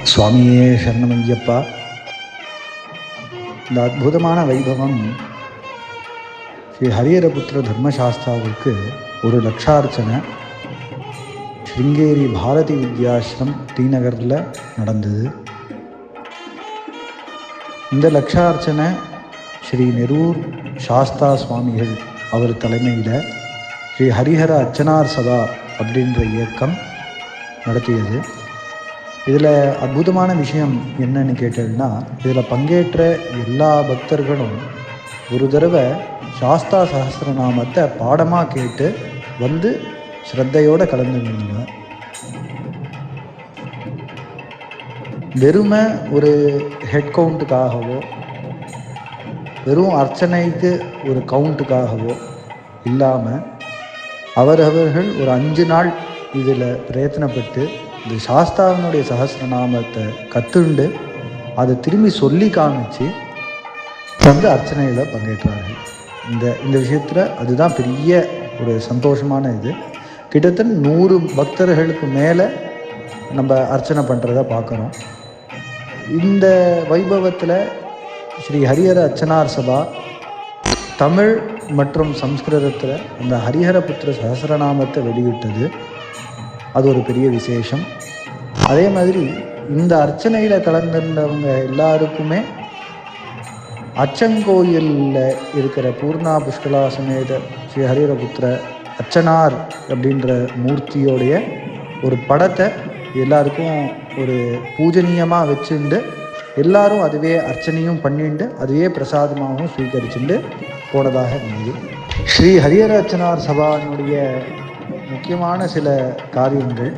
சுவாமியே சரணமையப்பா. இந்த அற்புதமான வைபவம் ஸ்ரீ ஹரிஹரபுத்திர தர்மசாஸ்தாவுக்கு ஒரு லட்சார்ச்சனை ஸ்ருங்கேரி பாரதி வித்யாசிரம் டிநகரில் நடந்தது. இந்த லட்சார்ச்சனை ஸ்ரீ நெரூர் சாஸ்தா சுவாமிகள் அவர் தலைமையில் ஸ்ரீ ஹரிஹர அர்ச்சனார் சபா அப்படின்ற இயக்கம் நடத்தியது. இதில் அற்புதமான விஷயம் என்னன்னு கேட்டதுன்னா, இதில் பங்கேற்ற எல்லா பக்தர்களும் ஒரு தடவை சாஸ்தா சஹஸ்ரநாமத்தை பாடமாக கேட்டு வந்து ஸ்ரத்தையோடு கலந்துருந்தாங்க. வெறுமை ஒரு ஹெட் கவுண்ட்டுக்காகவோ வெறும் அர்ச்சனைக்கு ஒரு கவுண்ட்டுக்காகவோ இல்லாமல் அவரவர்கள் ஒரு 5 நாள் இதில் பிரயத்தனப்பட்டு இந்த சாஸ்தாவினுடைய சஹஸ்ரநாமத்தை கற்றுண்டு அதை திரும்பி சொல்லி காமிச்சு வந்து அர்ச்சனையில் பங்கேற்றார்கள். இந்த விஷயத்தில் அதுதான் பெரிய ஒரு சந்தோஷமான இது. கிட்டத்தட்ட 100 பக்தர்களுக்கு மேலே நம்ம அர்ச்சனை பண்ணுறத பார்க்குறோம். இந்த வைபவத்தில் ஸ்ரீ ஹரிஹர அர்ச்சனார் சபா தமிழ் மற்றும் சம்ஸ்கிருதத்தில் அந்த ஹரிஹரபுத்திர சஹஸ்ரநாமத்தை வெளியிட்டது. அது ஒரு பெரிய விசேஷம். அதே மாதிரி இந்த அர்ச்சனையில் கலந்துருந்தவங்க எல்லாருக்குமே அச்சங்கோயிலில் இருக்கிற பூர்ணா புஷ்கலா சமேத ஸ்ரீ ஹரிஹரபுத்திர அர்ச்சனார் அப்படின்ற மூர்த்தியோடைய ஒரு படத்தை எல்லாருக்கும் ஒரு பூஜனீயமாக வச்சுண்டு எல்லாரும் அதுவே அர்ச்சனையும் பண்ணிண்டு அதுவே பிரசாதமாகவும் ஸ்வீகரிச்சுண்டு போனதாக இருந்தது. ஸ்ரீ ஹரிஹர அர்ச்சனார் சபாவினுடைய முக்கியமான சில காரியங்கள்,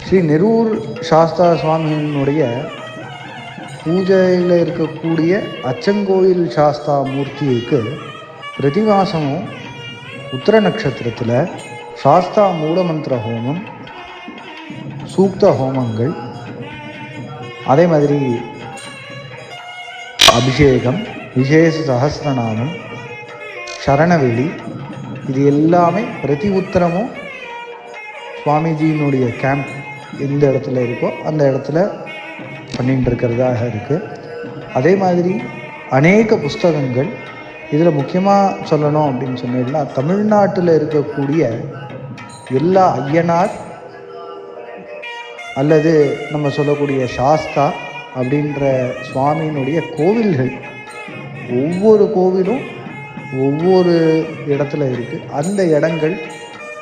ஸ்ரீ நெரூர் சாஸ்தா சுவாமியினுடைய பூஜையில் இருக்கக்கூடிய அச்சங்கோயில் சாஸ்தா மூர்த்திக்கு பிரதி மாதமும் உத்திர நட்சத்திரத்தில் சாஸ்தா மூலமந்திர ஹோமம், சூக்த ஹோமங்கள், அதே மாதிரி அபிஷேகம், விசேஷ சஹஸ்ரநாமம், சரணவெளி, இது எல்லாமே பிரதி உத்தரமும் சுவாமிஜியினுடைய கேம்ப் எந்த இடத்துல இருக்கோ அந்த இடத்துல பண்ணிட்டு இருக்கிறதாக இருக்குது. அதே மாதிரி அநேக புஸ்தகங்கள். இதில் முக்கியமாக சொல்லணும் அப்படின்னு சொன்னீங்கன்னா, தமிழ்நாட்டில் இருக்கக்கூடிய எல்லா ஐயனார் அல்லது நம்ம சொல்லக்கூடிய சாஸ்தா அப்படின்ற சுவாமியினுடைய கோவில்கள், ஒவ்வொரு கோவிலும் ஒவ்வொரு இடத்துல இருக்குது. அந்த இடங்கள்,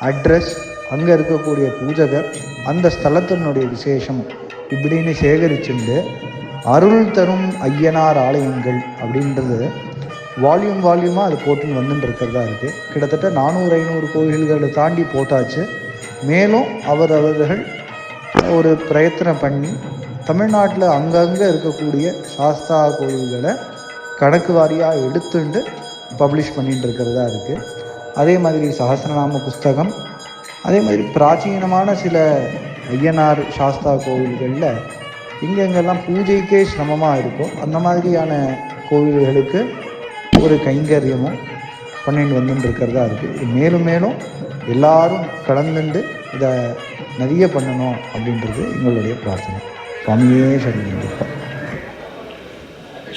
அட்ரஸ், அங்கே இருக்கக்கூடிய பூஜகர், அந்த ஸ்தலத்தினுடைய விசேஷம் இப்படின்னு சேகரிச்சுண்டு அருள் தரும் ஐயனார் ஆலயங்கள் அப்படின்றது வால்யூமாக அது போட்டுன்னு வந்துட்டு இருக்கிறதா இருக்குது. கிட்டத்தட்ட 400-500 கோவில்களை தாண்டி போட்டாச்சு. மேலும் அவர்கள் ஒரு பிரயத்தனம் பண்ணி தமிழ்நாட்டில் அங்கங்கே இருக்கக்கூடிய சாஸ்தா கோவில்களை கணக்கு வாரியாக எடுத்துட்டு பப்ளிஷ் பண்ணிட்டு இருக்கிறதா இருக்குது. அதே மாதிரி சஹஸ்ரநாம புஸ்தகம், அதே மாதிரி பிராச்சீனமான சில ஐயனார் சாஸ்தா கோவில்களில் எங்கெங்கெல்லாம் பூஜைக்கே சிரமமாக இருக்கோ அந்த மாதிரியான கோவில்களுக்கு ஒரு கைங்கரியமும் பண்ணிட்டு வந்துட்டு இருக்கிறதா இருக்குது. மேலும் மேலும் எல்லாரும் கலந்துண்டு இதை நிறைய பண்ணணும் அப்படின்றது எங்களுடைய பிரார்த்தனை. சுவாமியே சரணம்.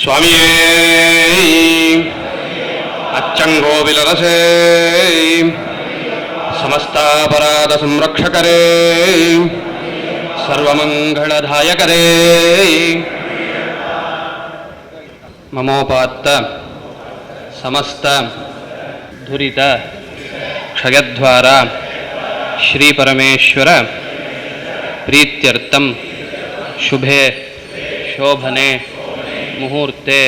சுவாமியே அச்சங்கோவிலரசே ಸಮಸ್ತಾಪರಾಧ ಸಂರಕ್ಷಕರೇ ಸರ್ವಮಂಗಳದಾಯಕರೇ ಮಮೋಪಾತ್ತ ಸಮಸ್ತ ದುರಿತ ಕ್ಷಯದ್ವಾರ ಶ್ರೀ ಪರಮೇಶ್ವರ ಪ್ರೀತ್ಯರ್ಥಂ ಶುಭೆ ಶೋಭನೆ ಮುಹೂರ್ತೆ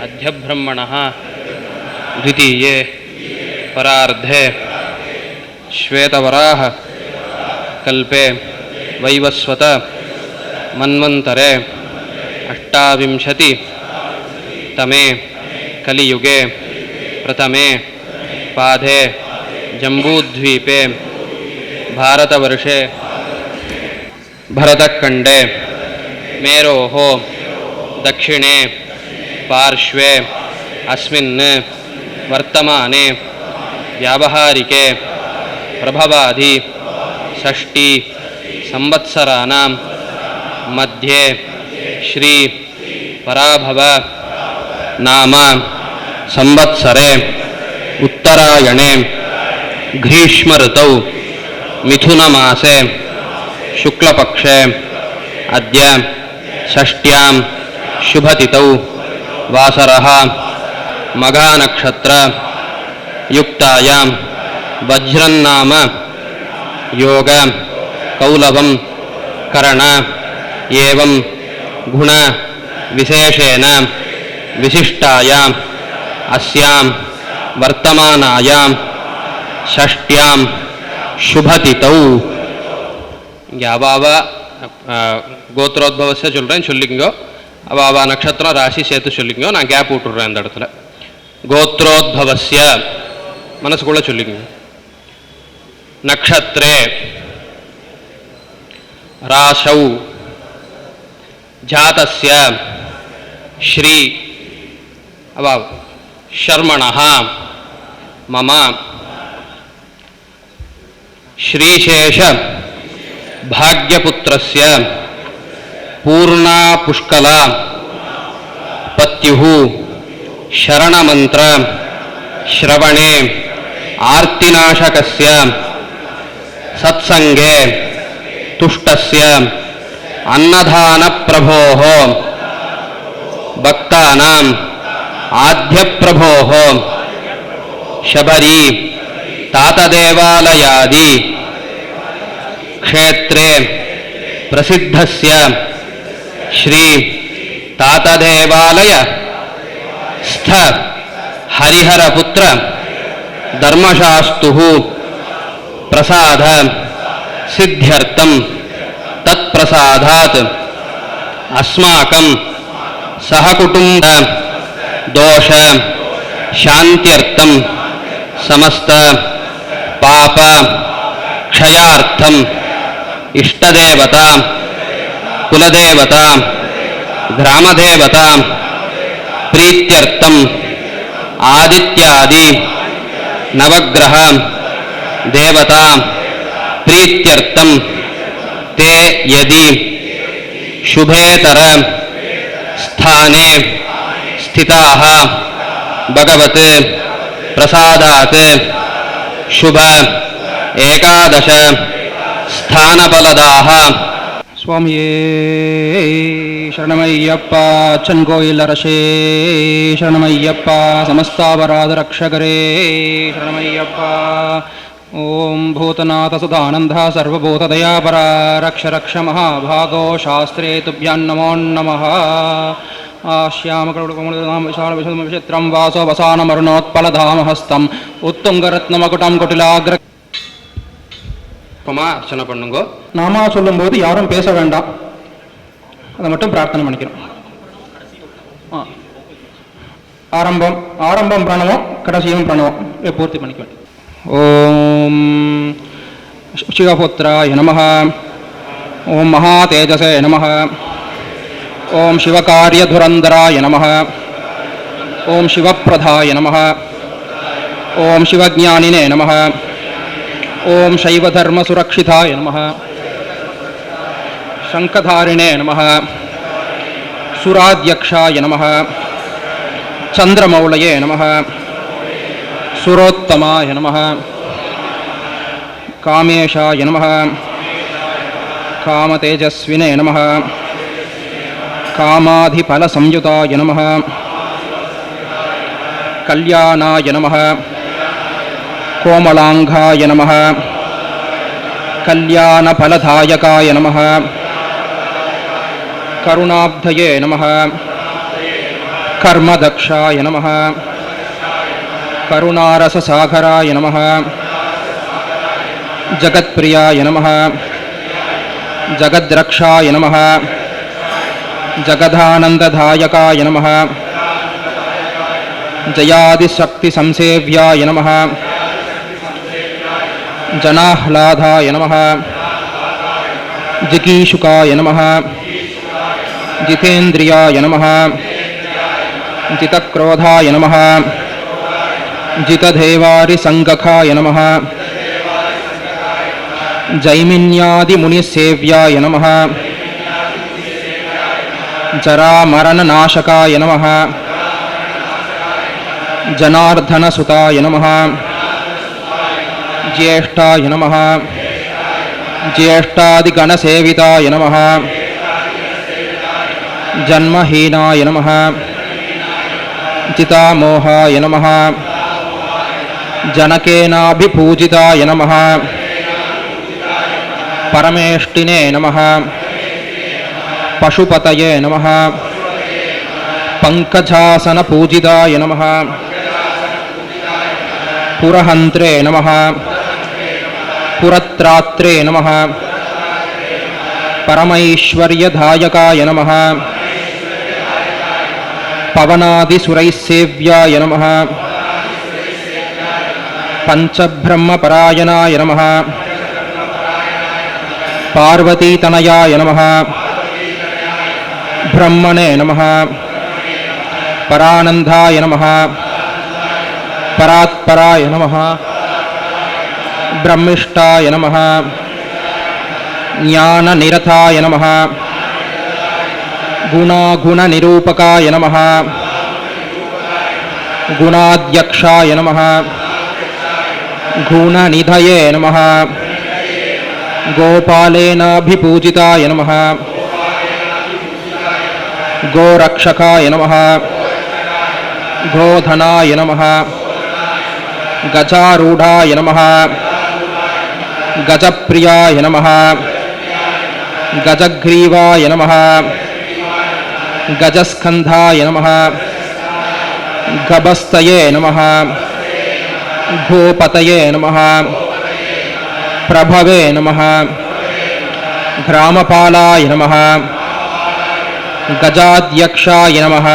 ಅಧ್ಯಬ್ರಹ್ಮಣಃ ದ್ವಿತೀಯೇ ಪರಾರ್ಧೆ ಶ್ವೇತವರಾಹ ಕಲ್ಪೆ ವೈವಸ್ವತ ಮನ್ವಂತರೆ ಅಷ್ಟಾವಿಂಶತಿ ತಮೇ ಕಲಿಯುಗೆ ಪ್ರಥಮೆ ಪಾಧೆ ಜಂಬೂದ್ವೀಪೆ ಭಾರತವರ್ಷೆ ಭರತಖಂಡೆ ಮೇರೋಃ ದಕ್ಷಿಣೆ ಪಾರ್ಶ್ವೆ अस्मिन् वर्तमाने व्यावहारिके प्रभवादि षष्टि संवत्सराणां मध्ये श्री पराभव नाम संवत्सरे उत्तरायणे ग्रीष्म ऋतौ मिथुनमासे शुक्लपक्षे अद्य षष्ट्यां शुभतिथौ वासरः मघानक्षत्र युक्तायां वज्रन्नाम योग कौलवं करण एवं गुण विशेषेण विशिष्टायाम् अस्यां वर्तमानायां षष्ट्यां शुभतिथौ यावावा கோத்திரோத்பவச சொல்கிறேன் சொல்லிக்கோ அவாவா நட்சத்திரம் ராசி சேர்த்து சொல்லிக்கோ நான் கேப் விட்டுடுறேன் அந்த இடத்துல கோத்திரோத்பவஸ்ய மனசுக்குள்ள சொல்லிக்கோங்க நக்ஷத்ரே ராசௌ ஜாதஸ்ய ஸ்ரீ அவாவ் शर्मणः मम श्रीशेष भाग्यपुत्रस्य पूर्णा पुष्कला पत्युः शरणमंत्र श्रवणे आर्तिनाशकस्य सत्संगे तुष्टस्य अन्नदानप्रभोः भक्तानां आद्यप्रभोः शबरी तातदेवालयादि क्षेत्रे प्रसिद्धस्य श्री तातदेवालय स्थ हरिहरपुत्र धर्मशास्तुः प्रसाद सिद्ध्यर्थं तत्प्रसादात् अस्माकं सहकुटुंब दोष शांत्यर्थं समस्त पाप क्षयार्थं इष्टदेवता कुलदेवता ग्रामदेवता प्रीत्यर्थं आदित्यादि नवग्रह देवता प्रीत्यर्थं ते यदि शुभेतर स्थाने स्थिताः भगवत् प्रसादात् शुभ एकादश स्थानफलदाः स्वामिये शरणमय्यप्प चन्कोयिल्लरशे शरणमय्यप्प समस्तापराधरक्षकरे शरणमय्यप्प ओं भूतनाथ सुधानंद सर्वभूतदयापरा रक्ष रक्ष महाभागो शास्त्रे तुभ्यां नमो नमः आश्यामकरुणकमलधाम विशालविशुद्धं वासो वसानमरुणोत्पलधामहस्तम् उत्तुङ्गरत्नमकुटं कुटिलाग्र अर्चना பண்ணுங்கோ நாமா சொல்லும்போது யாரும் பேச வேண்டாம், அதை மட்டும் பிரார்த்தனை பண்ணிக்கிறோம். ஆரம்பம் ஆரம்பம் பிரணவம், கடைசியும் பிரணவம் பூர்த்தி பண்ணிக்குவேன். ஓம் சிவபுத்திராய நமः, ஓம் மகாதேஜசே நமः, ஓம் சிவகாரியதுரந்தராய நமः, ஓம் சிவப்பிரதாய நமः, ஓம் சிவஜானினே நமः, ओम शैवधर्मसुरक्षिताय नमः, शंखधारिणे नमः, सुराध्यक्षाय नमः, चंद्रमौलये नमः, सुरोत्तमाय नमः, कामेशाय नमः, कामतेजस्विने नमः, कामाधिफलसंयुताय नमः, कल्याणाय नमः, कोमलांगाय नमः, कल्याणफलदायकाय नमः, करुणाब्धये नमः, कर्मदक्षाय नमः, करुणारससागराय नमः, जगत्प्रियाय नमः, जगद्रक्षाय नमः, जगदानंददायकाय नमः, जयादिशक्तिसंसेव्याय नमः, जनाह्लादाय नमः, जिगीषुकाय नमः, जितेन्द्रियाय नमः, जितक्रोधाय नमः, जितदेवारिसंगखाय नमः, जैमिन्यादिमुनिसेव्याय नमः, जरामरणनाशकाय नमः जनार्दनसुताय नमः ज्येष्ठाय नमः ज्येष्ठादिगणसेविताय नमः जन्महीनाय नमः चितामोहाय नमः जनकेनाभिपूजिताय नमः परमेष्टिने नमः पशुपतये नमः पंकजासनपूजिताय नमः पुरहन्त्रे नमः पुरत्रात्रे नमः परमैश्वर्यदायकाय नमः पवनादिसुरैसेव्याय नमः पंचब्रह्मपरायणाय नमः पार्वतीतनयाय नमः ब्रह्मणे नमः परानन्दाय नमः परात्पराय नमः ब्रह्मिष्ठाय नमः ज्ञाननिरताय नमः गुणागुणनिरूपकाय नमः गुणाध्यक्षाय नमः गुणनिधये नमः गोपालेनाभिपूजिताय नमः गोरक्षकाय नमः गोधनाय नमः गजारूढाय नमः गजप्रियाय नमः गजग्रीवाय नमः गजस्कन्धाय नमः गभस्तये नमः गोपतये नमः प्रभवे नमः ग्रामपालाय नमः गजाध्यक्षाय नमः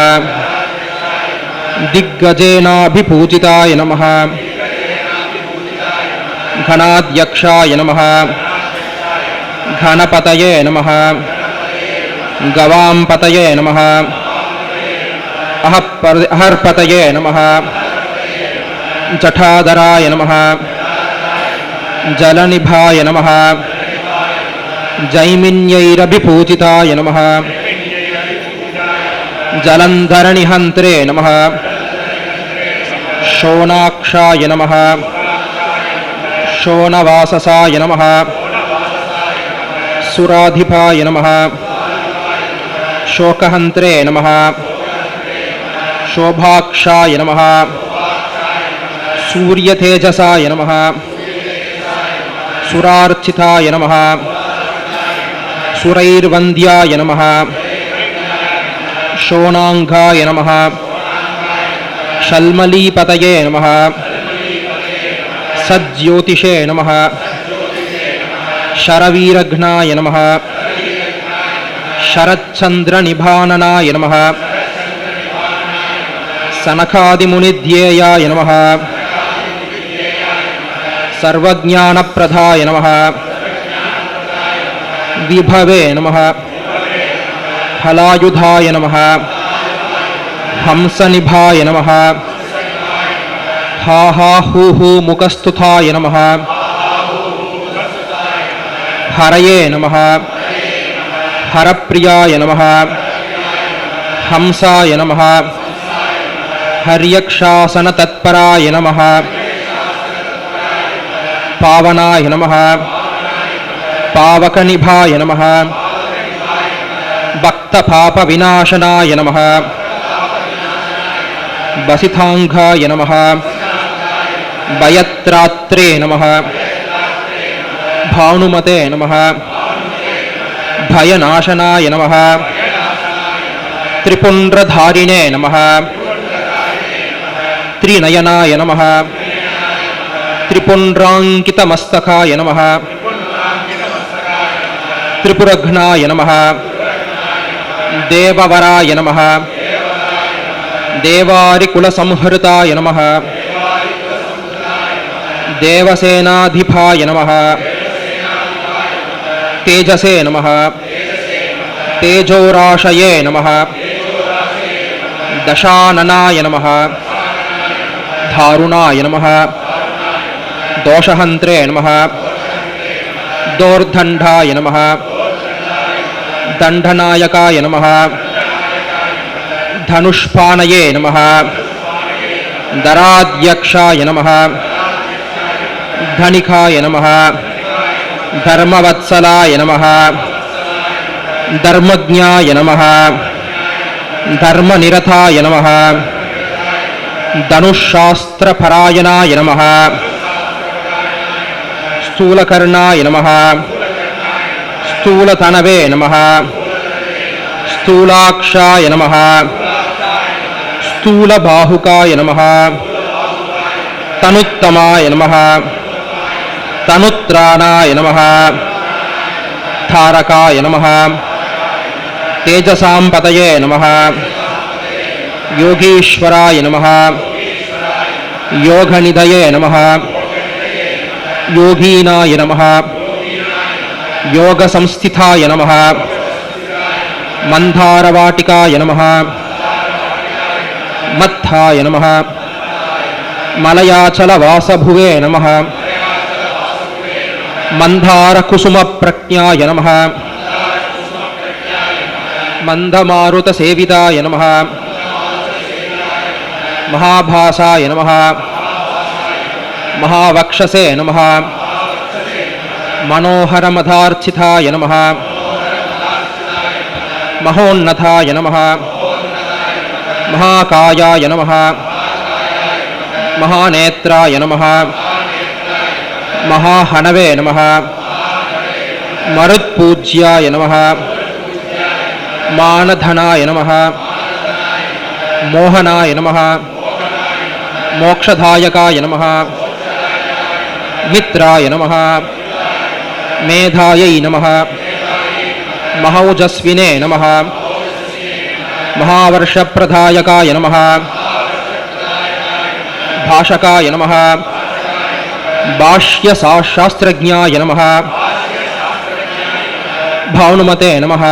दिग्गजेनाभिपूजिताय नमः घनाध्यक्षाय नमः घनपतये नमः गवांपतये नमः अहर्पतये नमः जठाधराय नमः जलनिभाय नमः जैमिन्यैरभिपूजिताय नमः जलन्धरनिहन्त्रे नमः शोणाक्षाय नमः शोणवाससाय नमः सुराधिपाय नमः शोकहन्त्रे नमः शोभाक्षाय नमः सूर्यतेजसाय नमः सुरार्चिताय नमः सुरैर्वन्द्याय नमः शोणाङ्गाय नमः शल्मलीपतये नमः सज्ज्योतिषे नमः शरवीरघ्नाय नमः शरच्चन्द्रनिभाननाय नमः सनकादिमुनिध्येयाय नमः सर्वज्ञानप्रदाय नमः विभवे नमः हलायुधाय नमः हंसनिभाय नमः हा हा हू हू मुखस्तुताय नमः हरये नमः हरप्रियाय नमः हंसाय नमः हर्यक्षासनतत्पराय नमः पावनाय नमः पावकनिभाय नमः भक्तपापविनाशनाय नमः बसिताङ्गाय नमः भयत्रात्रे नमः भानुमते नमः भयनाशनाय नमः त्रिपुण्ड्रधारिणे नमः त्रिनयनाय नमः त्रिपुण्ड्राङ्कितमस्तकाय नमः त्रिपुरघ्नाय नमः देववराय नमः देवारिकुलसंहृताय नमः देवसेनाधिपाय नमः तेजसे नमः तेजोराशये नमः दशाननाय नमः धारुणाय नमः दोषहन्त्रे नमः दोर्दण्डाय नमः दण्डनायकाय नमः ಧನುಷ್ಪಾನಯೇ ನಮಃ ದರಾಧ್ಯಕ್ಷಾಯ ನಮಃ ಧನಿಕಾಯ ನಮಃ ಧರ್ಮವತ್ಸಲಾಯ ನಮಃ ಧರ್ಮಜ್ಞಾಯ ನಮಃ ಧರ್ಮನಿರತಾಯ ನಮಃ ಧನುಶಾಸ್ತ್ರಪರಾಯಣಾಯ ನಮಃ ಸ್ಥೂಲಕರ್ಣಾಯ ನಮಃ ಸ್ಥೂಲತನವೇ ನಮಃ ಸ್ಥೂಲಾಕ್ಷಾಯ ನಮಃ ಸ್ಥೂಲಬಾಹುಕಾಯ ನಮಃ ತನುತ್ತಮಾಯ ನಮಃ ತನುತ್ರಾಣಾಯ ನಮಃ ತಾರಕಾಯ ನಮಃ ತೇಜಸಾಂಪತಯೇ ನಮಃ ಯೋಗೀಶ್ವರಾಯ ನಮಃ ಯೋಗನಿಧಯೇ ನಮಃ ಯೋಗೀನಾಯ ನಮಃ ಯೋಗಸಂಸ್ಥಿತಾಯ ನಮಃ ಮಂಧಾರವಾಟಿಕಾಯ ನಮಃ ಮತ್ಥಾಯ ನಮಃ ಮಲಯಾಚಲವಾಸಭುವೇ ನಮಃ ಮಂಧಾರಕುಸುಮಪ್ರಜ್ಞಾಯ ನಮಃ ಮಂದಮಾರುತಸೇವಿತಾಯ ನಮಃ ಮಹಾಭಾಸಾಯ ನಮಃ ಮಹಾವಕ್ಷಸೇ ನಮಃ ಮನೋಹರಮಧಾರ್ಚಿತಾಯ ನಮಃ ಮಹೋನ್ನತಾಯ ನಮಃ ಮಹಾಕಾಯಾಯ ನಮಃ ಮಹಾನೇತ್ರಾಯ ನಮಃ ಮಹಾಹಣವೇ ನಮಃ ಮರುತ್ಪೂಜ್ಯಾಯ ನಮಃ ಮಾನಧನಾಯ ನಮಃ ಮೋಹನಾಯ ನಮಃ ಮೋಕ್ಷದಾಯಕಾಯ ನಮಃ ಮಿತ್ರಾಯ ನಮಃ ಮೇಧಾಯೈ ನಮಃ ಮಹೌಜಸ್ವಿನೇ ನಮಃ ಮಹಾವರ್ಷಪ್ರದಾಯಕಾಯ ನಮಃ ಭಾಷಕಾಯ ನಮಃ ಭಾಷ್ಯಶಾಸ್ತ್ರಜ್ಞಾಯ ನಮಃ ಭಾನುಮತೆ ನಮಃ